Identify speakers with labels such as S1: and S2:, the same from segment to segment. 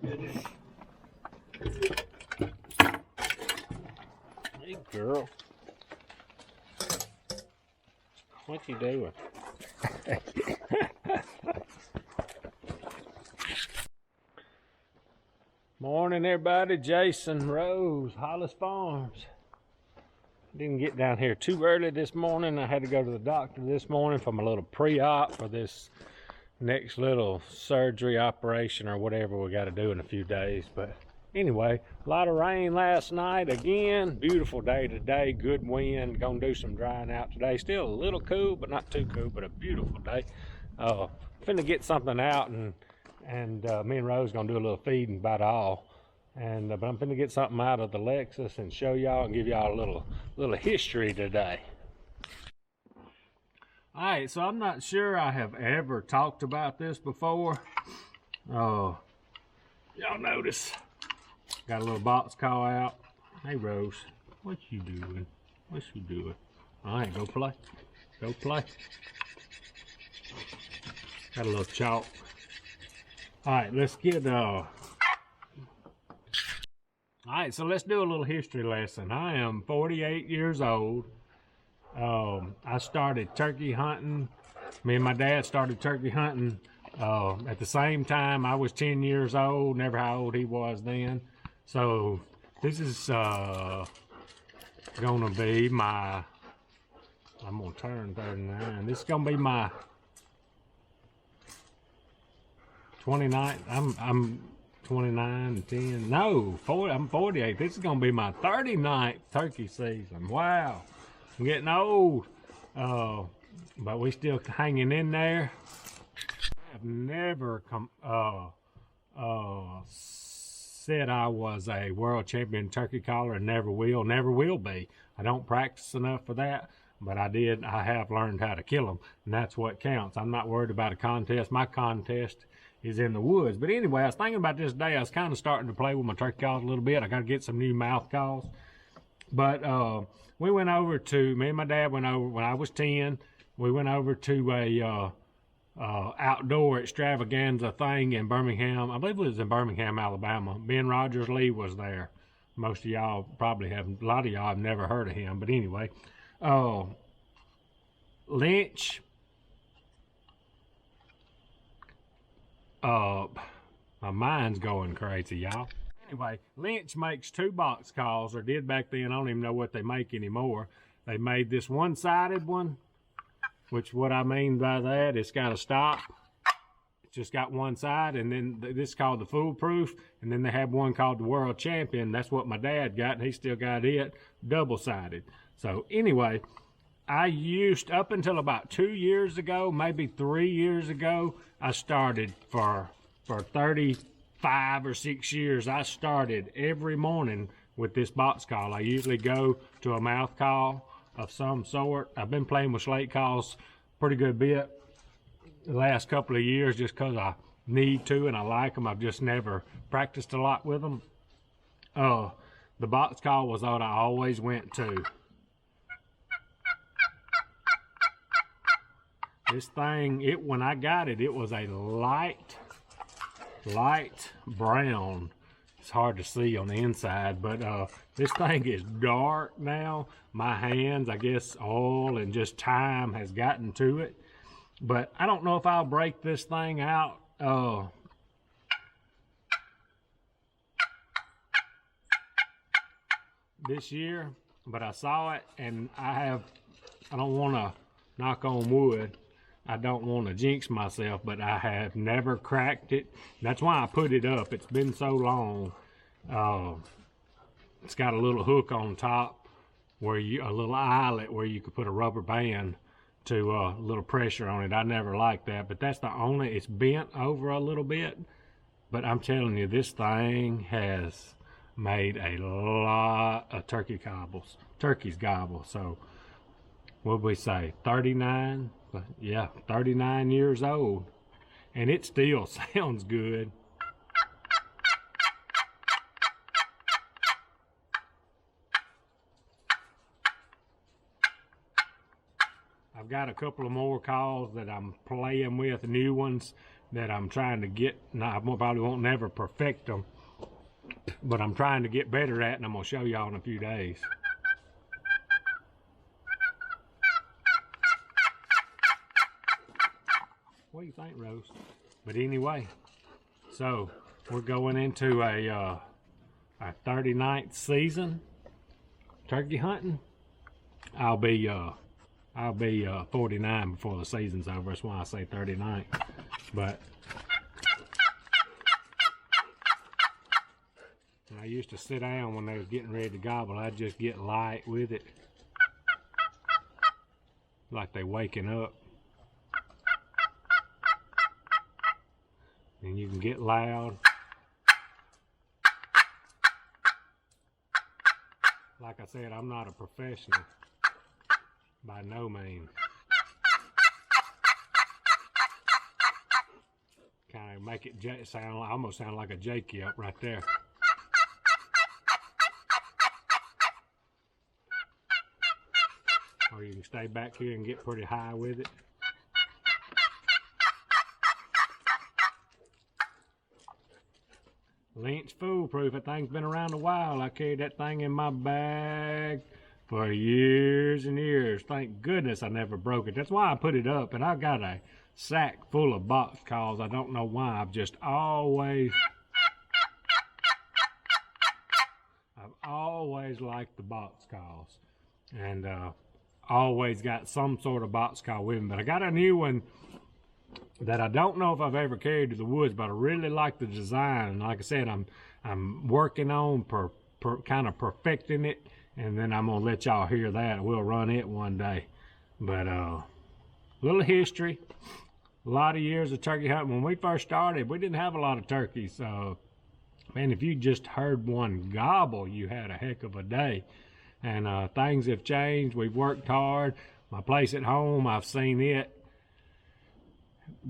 S1: Hey, girl. What you doing? Morning, everybody. Jason Rose, Hollis Farms. Didn't get down here too early this morning. I had to go to the doctor this morning for my little pre-op for this next little surgery operation or whatever we got to do in a few days. But anyway, a lot of rain last night again. Beautiful day today, good wind. Gonna do some drying out today. Still a little cool, but not too cool, but a beautiful day. Finna get something out, and me and Rose gonna do a little feeding about all. But I'm finna get something out of the Lexus and show y'all and give y'all a little history today. All right, so I'm not sure I have ever talked about this before. Y'all notice, got a little box call out. Hey Rose, what you doing? What you doing? All right, go play. Go play. Got a little chalk. All right, let's get all right, so let's do a little history lesson. I am 48 years old. I started turkey hunting. Me and my dad started turkey hunting at the same time. I was 10 years old, never how old he was then. So this is gonna be my, I'm gonna turn 39. This is gonna be my 29th. I'm 29 and 10. No, 40, I'm 48. This is gonna be my 39th turkey season. Wow, I'm getting old. But we still hanging in there. I've never said I was a world champion turkey caller, and never will be. I don't practice enough for that, but I have learned how to kill them, and that's what counts. I'm not worried about a contest. My contest is in the woods. But anyway, I was thinking about this day. I was kind of starting to play with my turkey calls a little bit. I got to get some new mouth calls. But we went over to, me and my dad went over when I was 10. We went over to a outdoor extravaganza thing in Birmingham. I believe it was in Birmingham, Alabama. Ben Rogers Lee was there. Most of y'all probably haven't, a lot of y'all have never heard of him. But anyway, Lynch, my mind's going crazy, y'all. Anyway, Lynch makes 2 box calls, or did back then. I don't even know what they make anymore. They made this one-sided one, which what I mean by that, it's got a stop. It's just got one side, and then this is called the Foolproof, and then they have one called the World Champion. That's what my dad got, and he still got it, double-sided. So anyway, I used, up until about 2 years ago, maybe 3 years ago, I started for 35 or 6 years, I started every morning with this box call. I usually go to a mouth call of some sort. I've been playing with slate calls pretty good bit the last couple of years just because I need to and I like them. I've just never practiced a lot with them. The box call was what I always went to. This thing, when I got it, it was a light brown. It's hard to see on the inside, but this thing is dark now. My hands, I guess oil and just time has gotten to it. But I don't know if I'll break this thing out. This year, but I saw it, and I don't want to knock on wood. I don't want to jinx myself, but I have never cracked it. That's why I put it up. It's been so long. It's got a little hook on top where a little eyelet where you could put a rubber band to a little pressure on it. I never liked that, but that's the only, it's bent over a little bit. But I'm telling you, this thing has made a lot of turkeys gobble. So what we say, 39? Yeah, 39 years old, and it still sounds good. I've got a couple of more calls that I'm playing with, new ones that I'm trying to get. Now, I probably won't never perfect them, but I'm trying to get better at, and I'm gonna show y'all in a few days. What do you think, Rose? But anyway, so we're going into a 39th season turkey hunting. I'll be 49 before the season's over. That's why I say 39. But I used to sit down when they was getting ready to gobble. I'd just get light with it, like they waking up. And you can get loud. Like I said, I'm not a professional by no means. Kind of make it sound, almost sound like a jakey up right there. Or you can stay back here and get pretty high with it. Lynch foolproof. That thing's been around a while. I carried that thing in my bag for years and years. Thank goodness I never broke it. That's why I put it up. And I've got a sack full of box calls. I don't know why. I've always liked the box calls. And always got some sort of box call with me. But I got a new one that I don't know if I've ever carried to the woods, but I really like the design. And like I said, I'm working on kind of perfecting it, and then I'm gonna let y'all hear that. We'll run it one day. But little history, a lot of years of turkey hunting. When we first started, we didn't have a lot of turkeys. Man, if you just heard one gobble, you had a heck of a day. And things have changed. We've worked hard. My place at home, I've seen it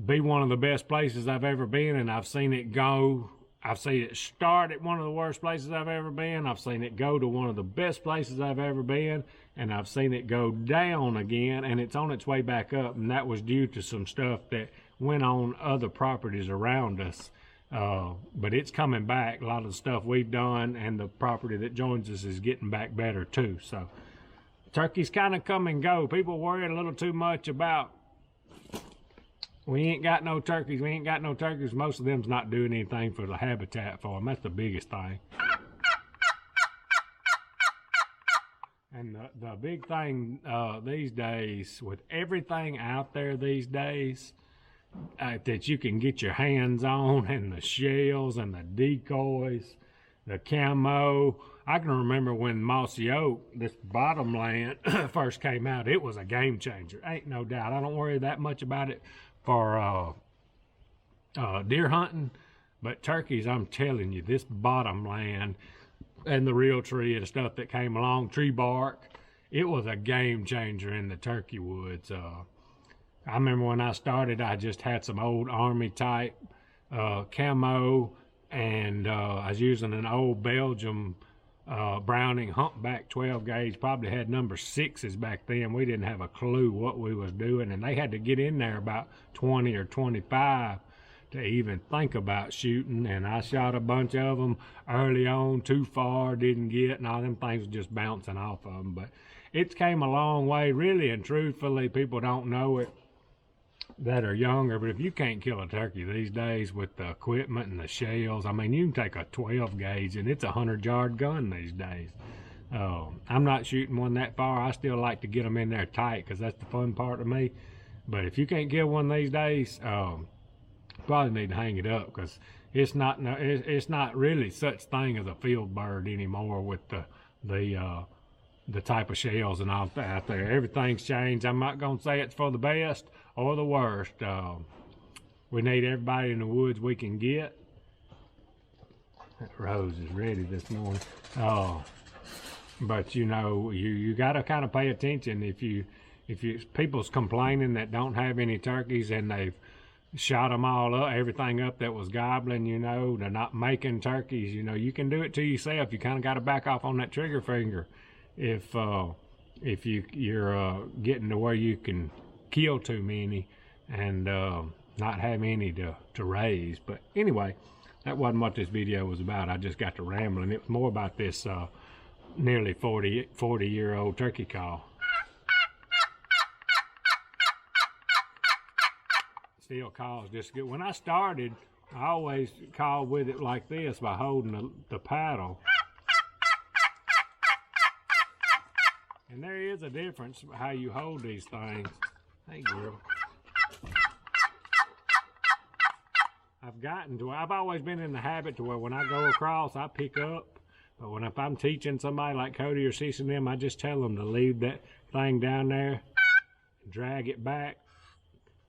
S1: be one of the best places I've ever been, and I've seen it go. I've seen it start at one of the worst places I've ever been. I've seen it go to one of the best places I've ever been, and I've seen it go down again, and it's on its way back up, and that was due to some stuff that went on other properties around us. But it's coming back. A lot of the stuff we've done and the property that joins us is getting back better too. So turkeys kind of come and go. People worry a little too much about, we ain't got no turkeys. Most of them's not doing anything for the habitat for them. That's the biggest thing. And the big thing these days, with everything out there these days that you can get your hands on, and the shells and the decoys, the camo. I can remember when Mossy Oak, this bottomland, first came out. It was a game changer. Ain't no doubt. I don't worry that much about it for deer hunting, but turkeys, I'm telling you, this bottomland and the real tree and stuff that came along, tree bark, it was a game changer in the turkey woods. I remember when I started, I just had some old army type camo, and I was using an old Belgium Browning humpback 12 gauge. Probably had number 6s back then. We didn't have a clue what we was doing, and they had to get in there about 20 or 25 to even think about shooting. And I shot a bunch of them early on, too far, didn't get, and all them things were just bouncing off of them. But it's came a long way, really and truthfully. People don't know it that are younger, but if you can't kill a turkey these days with the equipment and the shells, I mean, you can take a 12 gauge and it's a 100-yard gun these days. I'm not shooting one that far. I still like to get them in there tight because that's the fun part of me. But if you can't kill one these days, probably need to hang it up, because it's not really such thing as a field bird anymore with the type of shells and all that out there. Everything's changed. I'm not gonna say it's for the best or the worst. We need everybody in the woods we can get. That Rose is ready this morning. But you know, you gotta kind of pay attention. If people's complaining that don't have any turkeys and they've shot them all up, everything up that was gobbling, you know, they're not making turkeys, you know, you can do it to yourself. You kind of got to back off on that trigger finger if you're getting to where you can kill too many. And not have any to raise. But anyway, that wasn't what this video was about. I just got to rambling. It was more about this nearly 40-year-old turkey call. Still calls just good. When I started, I always called with it like this by holding the paddle. And there is a difference how you hold these things. Hey, girl. I've always been in the habit to where when I go across, I pick up. But if I'm teaching somebody like Cody or Cece and them, I just tell them to leave that thing down there, drag it back,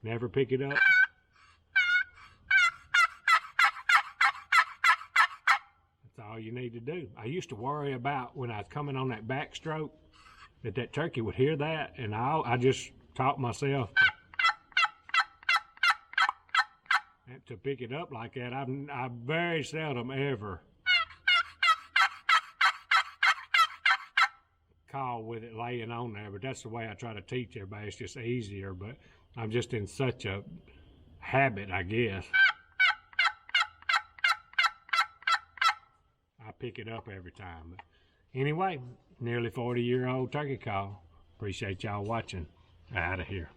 S1: never pick it up. That's all you need to do. I used to worry about when I was coming on that backstroke that turkey would hear that, and I just taught myself to pick it up like that. I very seldom ever call with it laying on there, but that's the way I try to teach everybody. It's just easier, but I'm just in such a habit, I guess. I pick it up every time. But anyway, nearly 40-year-old turkey call. Appreciate y'all watching. Out of here.